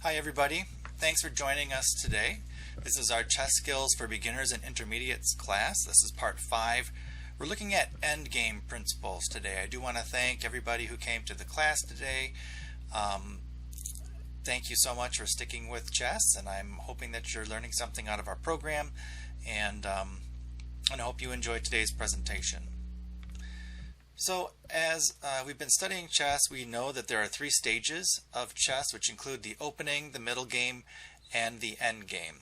Hi everybody, thanks for joining us today. This is our Chess Skills for Beginners and Intermediates class. This is part 5. We're looking at endgame principles today. I do want to thank everybody who came to the class today. Thank you so much for sticking with chess, and I'm hoping that you're learning something out of our program, and I hope you enjoyed today's presentation. So as we've been studying chess, we know that there are 3 stages of chess, which include the opening, the middle game, and the end game.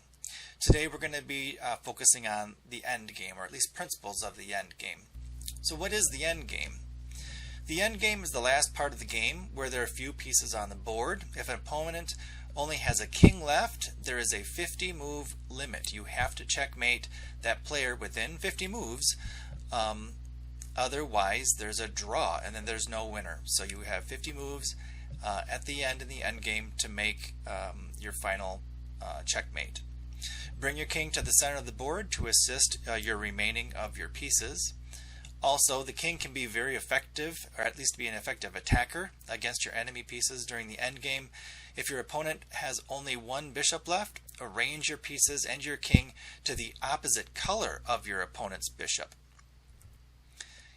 Today we're going to be focusing on the end game, or at least principles of the end game. So what is the end game? The end game is the last part of the game where there are few pieces on the board. If an opponent only has a king left, there is a 50 move limit. You have to checkmate that player within 50 moves. Otherwise, there's a draw, and then there's no winner. So you have 50 moves at the end in the end game to make your final checkmate. Bring your king to the center of the board to assist your remaining of your pieces. Also, the king can be very effective, or at least be an effective attacker against your enemy pieces during the end game. If your opponent has only one bishop left, arrange your pieces and your king to the opposite color of your opponent's bishop.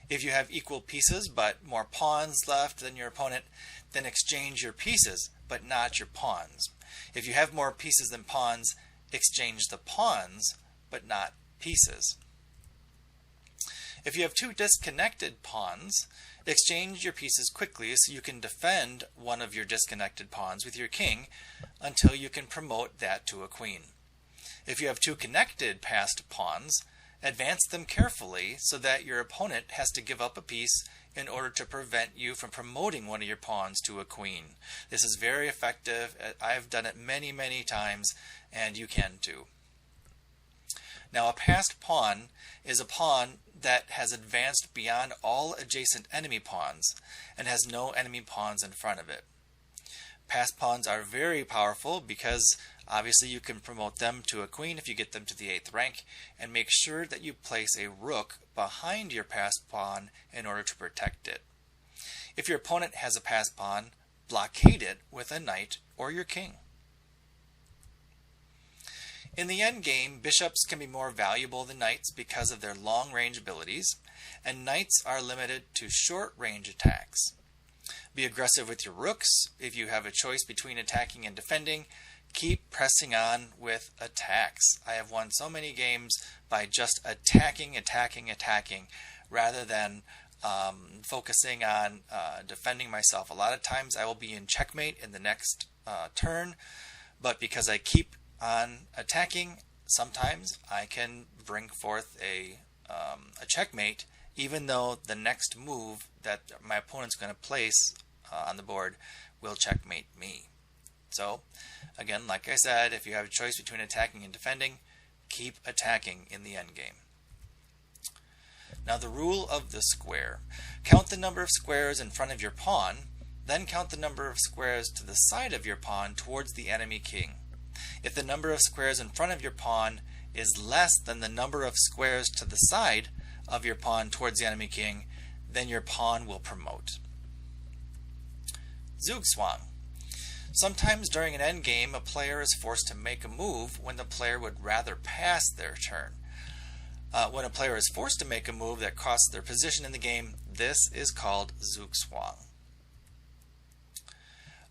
If you have equal pieces but more pawns left than your opponent, then exchange your pieces but not your pawns. If you have more pieces than pawns, exchange the pawns but not pieces. If you have 2 disconnected pawns, exchange your pieces quickly so you can defend one of your disconnected pawns with your king until you can promote that to a queen. If you have 2 connected passed pawns, advance them carefully so that your opponent has to give up a piece in order to prevent you from promoting one of your pawns to a queen. This is very effective. I've done it many times, and you can too. Now, a passed pawn is a pawn that has advanced beyond all adjacent enemy pawns and has no enemy pawns in front of it. Passed pawns are very powerful because obviously you can promote them to a queen if you get them to the 8th rank, and make sure that you place a rook behind your passed pawn in order to protect it. If your opponent has a passed pawn, blockade it with a knight or your king. In the end game, bishops can be more valuable than knights because of their long range abilities, and knights are limited to short range attacks. Be aggressive with your rooks. If you have a choice between attacking and defending, keep pressing on with attacks. I have won so many games by just attacking, rather than focusing on defending myself. A lot of times I will be in checkmate in the next turn, but because I keep on attacking, sometimes I can bring forth a checkmate, even though the next move that my opponent's going to place on the board will checkmate me. So, again, like I said, if you have a choice between attacking and defending, keep attacking in the endgame. Now, the rule of the square. Count the number of squares in front of your pawn, then count the number of squares to the side of your pawn towards the enemy king. If the number of squares in front of your pawn is less than the number of squares to the side of your pawn towards the enemy king, then your pawn will promote. Zugzwang. Sometimes during an endgame, a player is forced to make a move when the player would rather pass their turn. When a player is forced to make a move that costs their position in the game, this is called Zugzwang.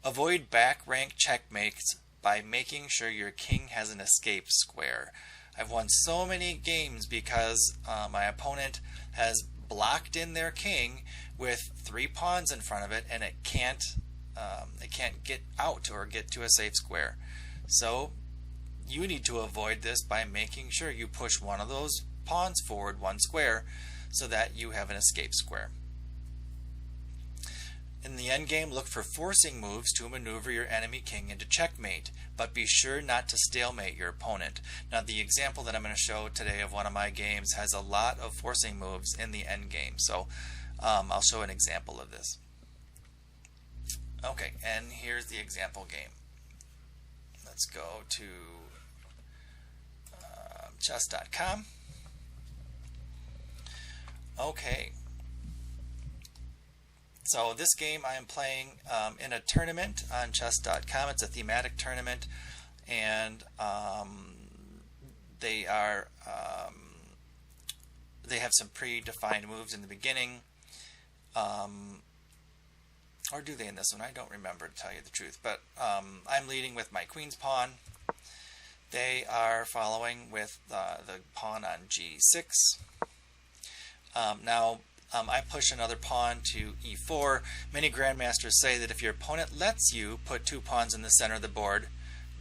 Avoid back rank checkmates by making sure your king has an escape square. I've won so many games because my opponent has blocked in their king with 3 pawns in front of it, and it can't get out or get to a safe square. So you need to avoid this by making sure you push one of those pawns forward 1 square so that you have an escape square. In the endgame, look for forcing moves to maneuver your enemy king into checkmate, but be sure not to stalemate your opponent. Now, the example that I'm going to show today of one of my games has a lot of forcing moves in the endgame, so I'll show an example of this. Okay, and here's the example game. Let's go to chess.com. Okay. So this game I am playing in a tournament on chess.com. It's a thematic tournament, and they are they have some predefined moves in the beginning. Or do they in this one? I don't remember, to tell you the truth. But I'm leading with my queen's pawn. They are following with the pawn on g6. Now I push another pawn to e4. Many grandmasters say that if your opponent lets you put 2 pawns in the center of the board,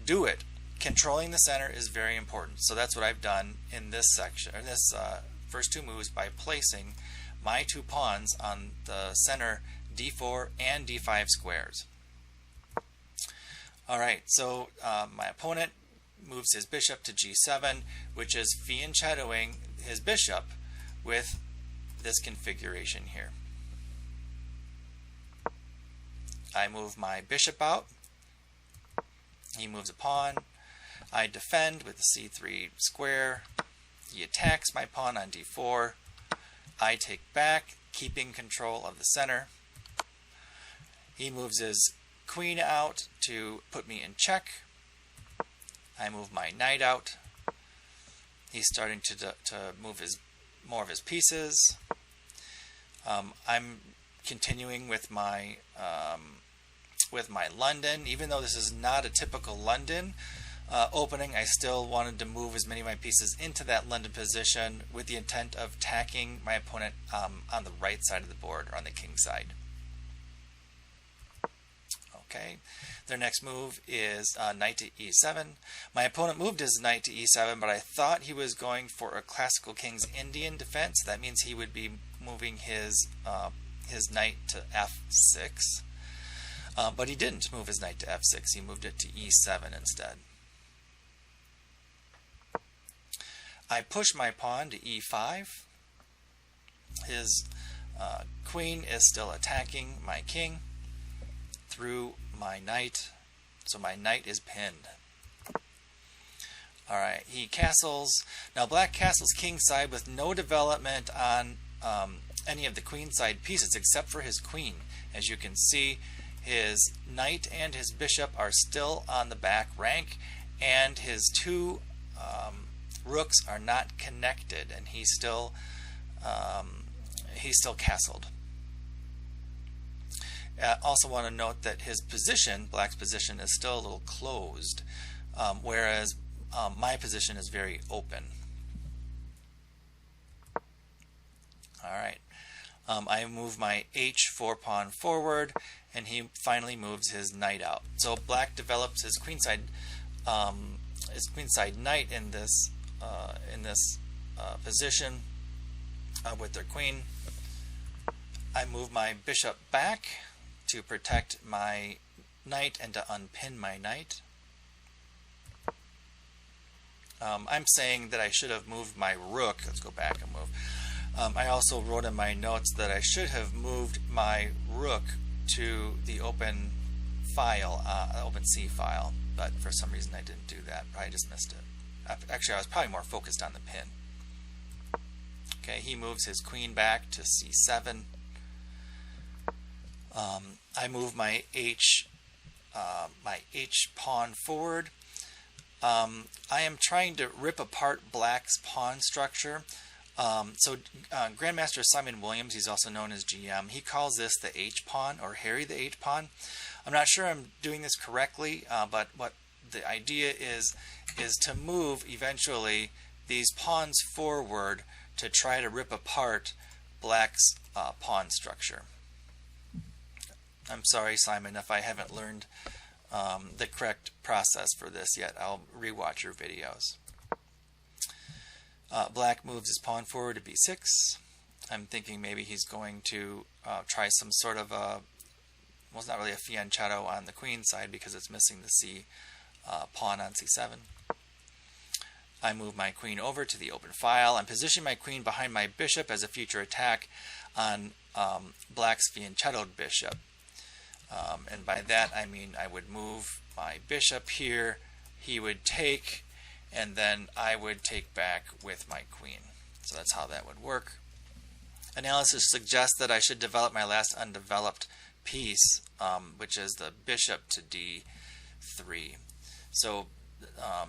do it. Controlling the center is very important. So that's what I've done in this section, or this first 2 moves, by placing my 2 pawns on the center d4 and d5 squares. Alright, so my opponent moves his bishop to g7, which is fianchettoing his bishop with this configuration here. I move my bishop out. He moves a pawn. I defend with the c3 square. He attacks my pawn on d4. I take back, keeping control of the center. He moves his queen out to put me in check. I move my knight out. He's starting to move more of his pieces. I'm continuing with my London. Even though this is not a typical London opening, I still wanted to move as many of my pieces into that London position with the intent of attacking my opponent on the right side of the board, or on the king side. Okay, their next move is knight to e7. My opponent moved his knight to e7, but I thought he was going for a classical king's Indian defense. That means he would be moving his knight to f6. But he didn't move his knight to f6. He moved it to e7 instead. I push my pawn to e5. His queen is still attacking my king through my knight, so my knight is pinned. Alright, he castles. Now black castles kingside with no development on any of the queenside pieces except for his queen. As you can see, his knight and his bishop are still on the back rank, and his 2 rooks are not connected, and he's still castled. I also want to note that his position, black's position, is still a little closed, whereas my position is very open. Alright, I move my h4 pawn forward, and he finally moves his knight out. So black develops his queenside knight in this position with their queen. I move my bishop back to protect my knight and to unpin my knight. I'm saying that I should have moved my rook. Let's go back and move. I also wrote in my notes that I should have moved my rook to the open file, open C file, but for some reason I didn't do that. I just missed it. Actually, I was probably more focused on the pin. Okay, he moves his queen back to c7. I move my h pawn forward. I am trying to rip apart black's pawn structure. Grandmaster Simon Williams, he's also known as GM, he calls this the H pawn, or Harry the H pawn. I'm not sure I'm doing this correctly, but what the idea is to move eventually these pawns forward to try to rip apart black's pawn structure. I'm sorry, Simon, if I haven't learned the correct process for this yet. I'll rewatch your videos. Black moves his pawn forward to b6. I'm thinking maybe he's going to try some sort of a, well, it's not really a fianchetto on the queen side because it's missing the c pawn on c7. I move my queen over to the open file. I'm positioning my queen behind my bishop as a future attack on black's fianchettoed bishop. And by that I mean I would move my bishop here, he would take, and then I would take back with my queen. So that's how that would work. Analysis suggests that I should develop my last undeveloped piece, which is the bishop to d3. So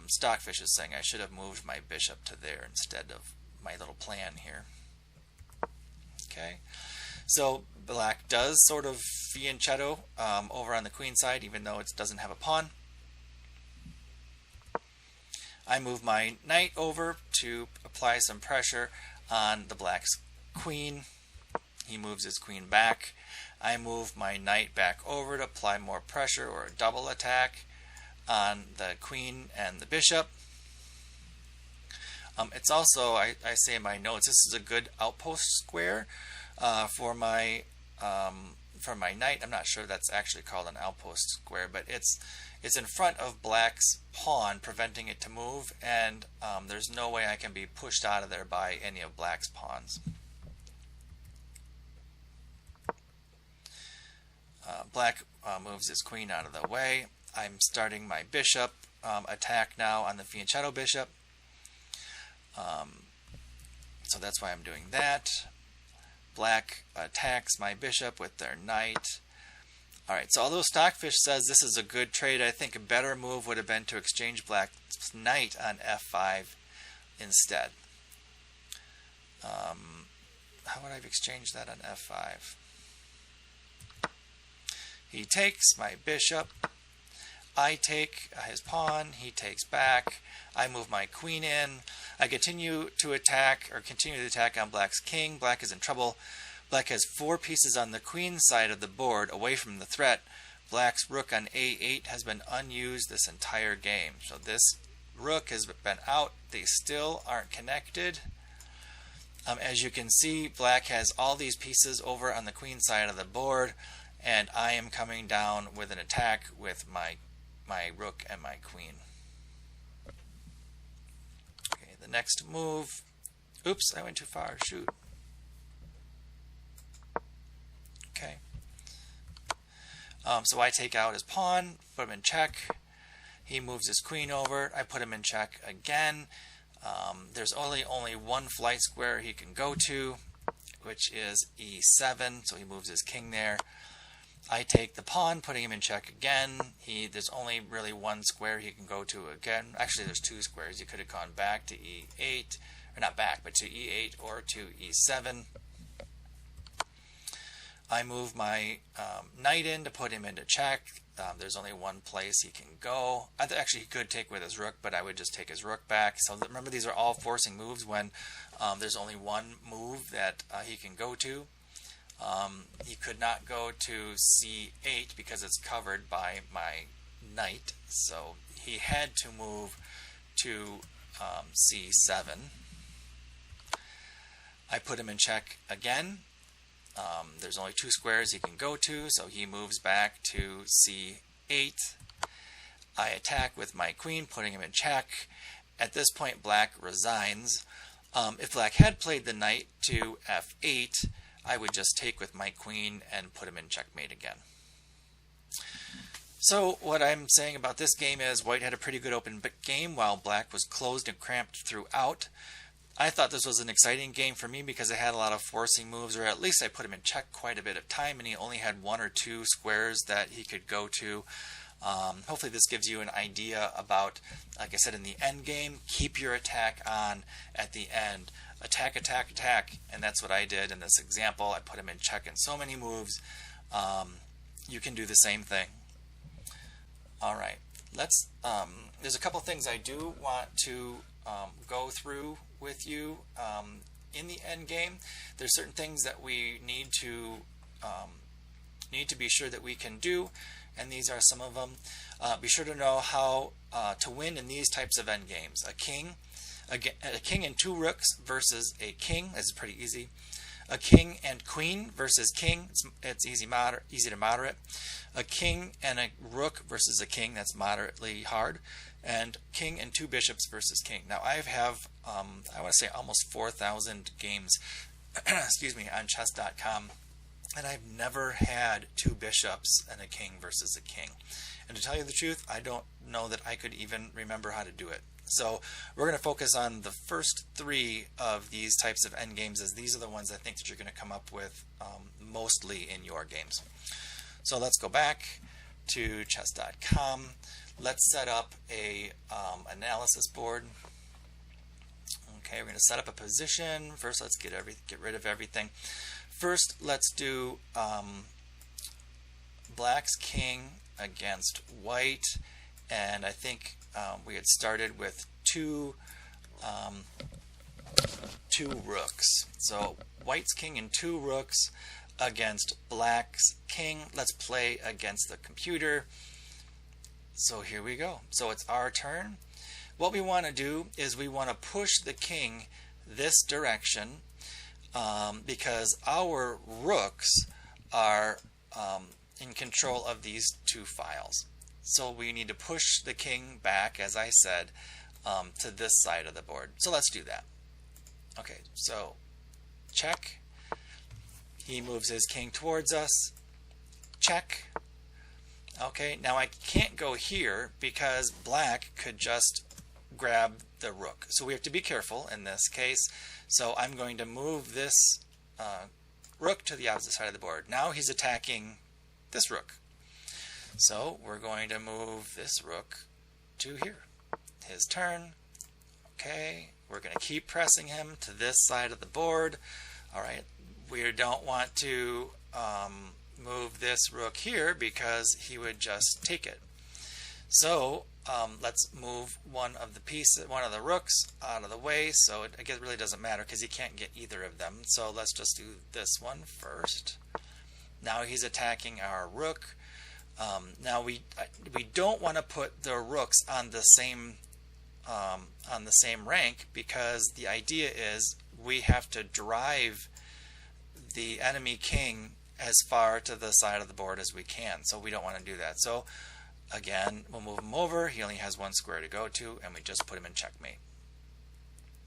Stockfish is saying I should have moved my bishop to there instead of my little plan here. Okay, so black does sort of fianchetto over on the queen side, even though it doesn't have a pawn. I move my knight over to apply some pressure on the black's queen. He moves his queen back. I move my knight back over to apply more pressure, or a double attack on the queen and the bishop. It's also, I say in my notes, this is a good outpost square for my knight. I'm not sure that's actually called an outpost square, but it's in front of black's pawn, preventing it to move, and there's no way I can be pushed out of there by any of black's pawns. Black moves his queen out of the way. I'm starting my bishop attack now on the fianchetto bishop. So that's why I'm doing that. Black attacks my bishop with their knight. Alright, so although Stockfish says this is a good trade, I think a better move would have been to exchange black's knight on f5 instead. How would I have exchanged that on f5? He takes my bishop. I take his pawn. He takes back. I move my queen in. I continue to attack on black's king. Black is in trouble. Black has 4 pieces on the queen side of the board away from the threat. Black's rook on a8 has been unused this entire game. So this rook has been out. They still aren't connected. As you can see, black has all these pieces over on the queen side of the board, and I am coming down with an attack with my rook and my queen. Okay, the next move. Oops, I went too far. Shoot. Okay. So I take out his pawn, put him in check. He moves his queen over. I put him in check again. There's only one flight square he can go to, which is e7. So he moves his king there. I take the pawn, putting him in check again. There's only really one square he can go to again. Actually, there's 2 squares. He could have gone back to e8, or not back, but to e8 or to e7. I move my knight in to put him into check. There's only one place he can go. Actually, he could take with his rook, but I would just take his rook back. So remember, these are all forcing moves when there's only one move that he can go to. He could not go to c8 because it's covered by my knight, so he had to move to c7. I put him in check again. There's only 2 squares he can go to, so he moves back to c8. I attack with my queen, putting him in check. At this point, black resigns. If black had played the knight to f8, I would just take with my queen and put him in checkmate again. So what I'm saying about this game is white had a pretty good open game while black was closed and cramped throughout. I thought this was an exciting game for me because it had a lot of forcing moves, or at least I put him in check quite a bit of time, and he only had 1 or 2 squares that he could go to. Hopefully this gives you an idea about, like I said in the end game, keep your attack on at the end. Attack, attack, attack, and that's what I did in this example. I put him in check in so many moves. You can do the same thing. All right, there's a couple things I do want to go through with you in the end game. There's certain things that we need to be sure that we can do, and these are some of them. Be sure to know how to win in these types of end games. A king and 2 rooks versus a king. This is pretty easy. A king and queen versus king. It's easy to moderate. A king and a rook versus a king. That's moderately hard. And king and 2 bishops versus king. Now I have I want to say almost 4,000 games excuse me, on chess.com, and I've never had 2 bishops and a king versus a king. And to tell you the truth, I don't know that I could even remember how to do it. So we're going to focus on the first 3 of these types of endgames, as these are the ones I think that you're going to come up with mostly in your games. So let's go back to chess.com. Let's set up a analysis board. Okay, we're going to set up a position. First, let's get rid of everything. First, let's do black's king against white, and I think we had started with two rooks. So white's king and 2 rooks against black's king. Let's play against the computer. So here we go. So it's our turn. What we want to do is we want to push the king this direction because our rooks are in control of these 2 files. So we need to push the king back, as I said, to this side of the board. So let's do that. Okay, so check. He moves his king towards us. Check. Okay, now I can't go here because black could just grab the rook. So we have to be careful in this case. So I'm going to move this rook to the opposite side of the board. Now he's attacking this rook. So we're going to move this rook to here. His turn. Okay, we're going to keep pressing him to this side of the board. All right, we don't want to move this rook here because he would just take it. So let's move one of the rooks out of the way. So I guess it really doesn't matter because he can't get either of them. So let's just do this one first. Now he's attacking our rook. Now we don't want to put the rooks on the same rank because the idea is we have to drive the enemy king as far to the side of the board as we can. So we don't want to do that. So again, we'll move him over. He only has 1 square to go to, and we just put him in checkmate.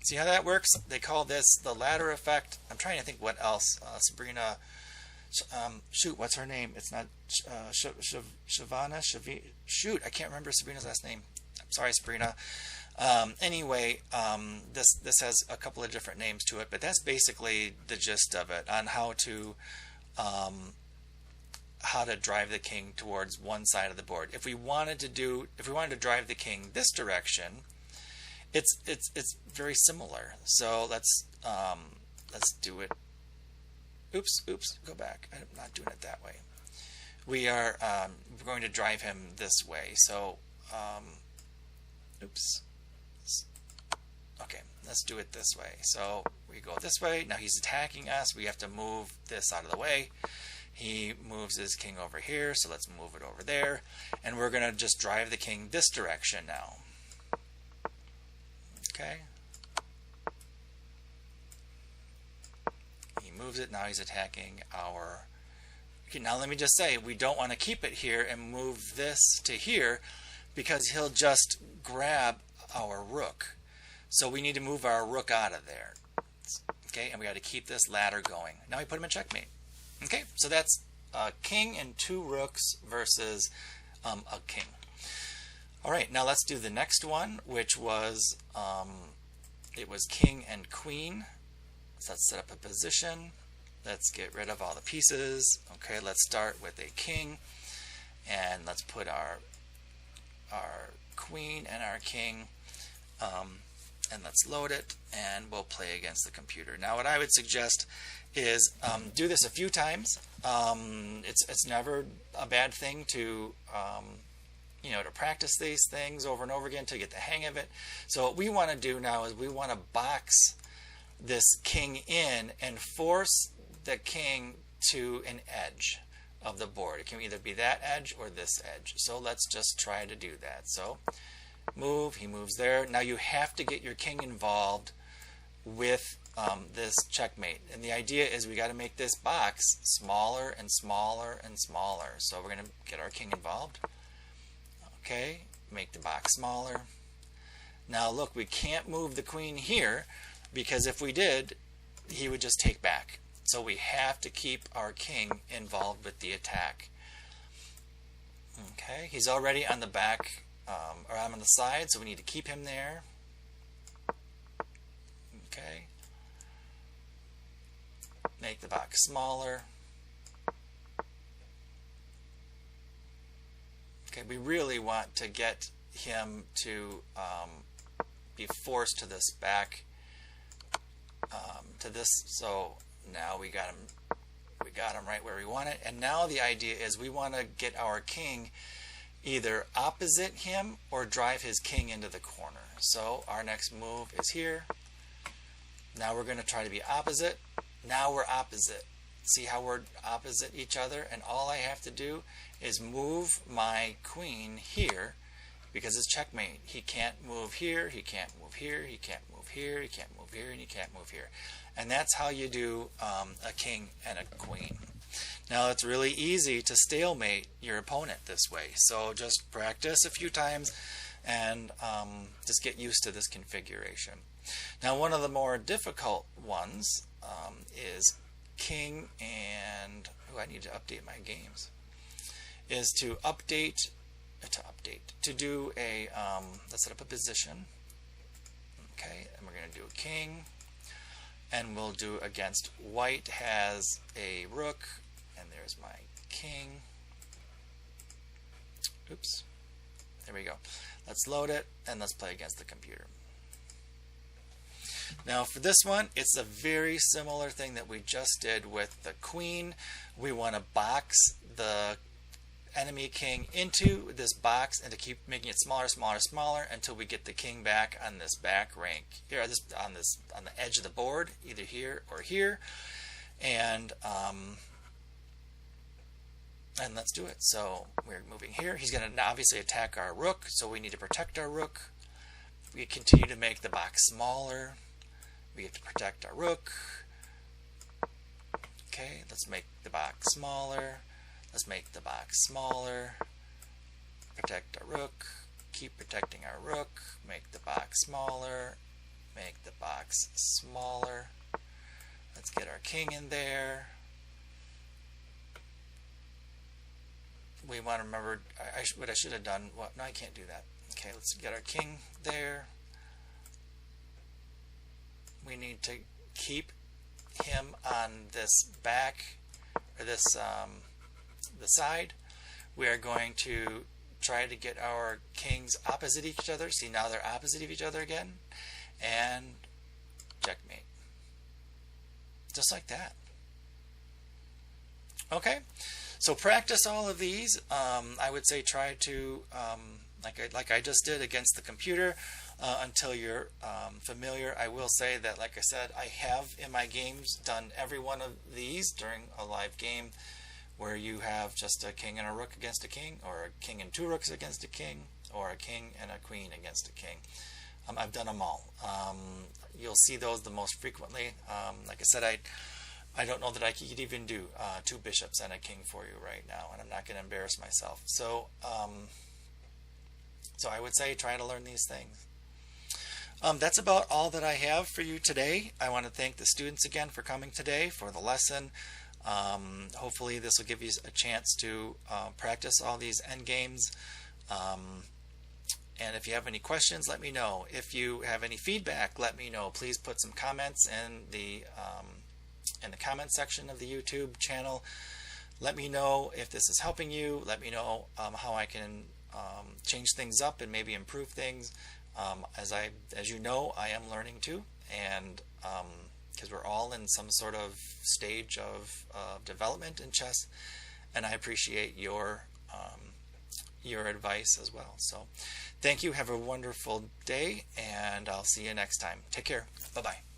See how that works? They call this the ladder effect. I'm trying to think what else. Sabrina, shoot, what's her name? It's not Shavana. Shoot, I can't remember Sabrina's last name. I'm sorry, Sabrina. Anyway, this has a couple of different names to it, but that's basically the gist of it on how to drive the king towards one side of the board. If we wanted to drive the king this direction, it's very similar. So let's do it. Oops, go back. I'm not doing it that way. We're going to drive him this way. So oops. Okay, let's do it this way. So we go this way. Now he's attacking us. We have to move this out of the way. He moves his king over here, so let's move it over there. And we're going to just drive the king this direction now. Okay. He moves it. Now he's attacking our... Okay, now let me just say, we don't want to keep it here and move this to here because he'll just grab our rook. So we need to move our rook out of there. Okay, and we got to keep this ladder going. Now we put him in checkmate. Okay, so that's a king and 2 rooks versus a king. All right, now let's do the next one, which was it was king and queen. So let's set up a position. Let's get rid of all the pieces. Okay, let's start with a king, and let's put our queen and our king. And let's load it, and we'll play against the computer. Now what I would suggest is do this a few times. It's never a bad thing to to practice these things over and over again to get the hang of it. So what we want to do now is we want to box this king in and force the king to an edge of the board. It can either be that edge or this edge. So let's just try to do that. So move, he moves there. Now you have to get your king involved with this checkmate. And the idea is we got to make this box smaller and smaller and smaller. So we're going to get our king involved. Okay, make the box smaller. Now look, we can't move the queen here because if we did, he would just take back. So we have to keep our king involved with the attack. Okay, he's already on the back, or I'm on the side, so we need to keep him there. Okay. Make the box smaller. Okay, we really want to get him to be forced to this back, to this. So now we got him right where we want it. And now the idea is we want to get our king either opposite him or drive his king into the corner. So our next move is here. Now we're going to try to be opposite. Now we're opposite. See how we're opposite each other? And all I have to do is move my queen here because it's checkmate. He can't move here, he can't move here, he can't move here, he can't move here, and he can't move here. And that's how you do a king and a queen. Now it's really easy to stalemate your opponent this way. So just practice a few times and just get used to this configuration. Now one of the more difficult ones is king and I need to update my games. Is to do a let's set up a position. Okay, and we're going to do a king, and we'll do against white has a rook, and there's my king. Oops, there we go. Let's load it and let's play against the computer. Now for this one, it's a very similar thing that we just did with the queen. We want to box the enemy king into this box and to keep making it smaller, smaller, smaller until we get the king back on this back rank here, on the edge of the board, either here or here, and let's do it. So we're moving here. He's going to obviously attack our rook, so we need to protect our rook. We continue to make the box smaller. We have to protect our rook. Okay, let's make the box smaller. Let's make the box smaller. Protect our rook. Keep protecting our rook. Make the box smaller. Make the box smaller. Let's get our king in there. We want to remember what I should have done. Well, no, I can't do that. Okay, let's get our king there. We need to keep him on this back, or this the side. We are going to try to get our kings opposite each other. See, now they're opposite of each other again, and checkmate. Just like that. Okay, so practice all of these. I would say try to, like I just did against the computer, until you're familiar. I will say that, like I said, I have in my games done every one of these during a live game where you have just a king and a rook against a king, or a king and two rooks against a king, or a king and a queen against a king. I've done them all. You'll see those the most frequently. Like I said, I don't know that I could even do two bishops and a king for you right now, and I'm not going to embarrass myself. So, so I would say try to learn these things. That's about all that I have for you today. I want to thank the students again for coming today for the lesson. Hopefully this will give you a chance to practice all these endgames. And if you have any questions, let me know. If you have any feedback, let me know. Please put some comments in the comment section of the YouTube channel. Let me know if this is helping you. Let me know how I can change things up and maybe improve things. As you know, I am learning too, and because we're all in some sort of stage of development in chess, and I appreciate your advice as well. So thank you. Have a wonderful day, and I'll see you next time. Take care. Bye-bye.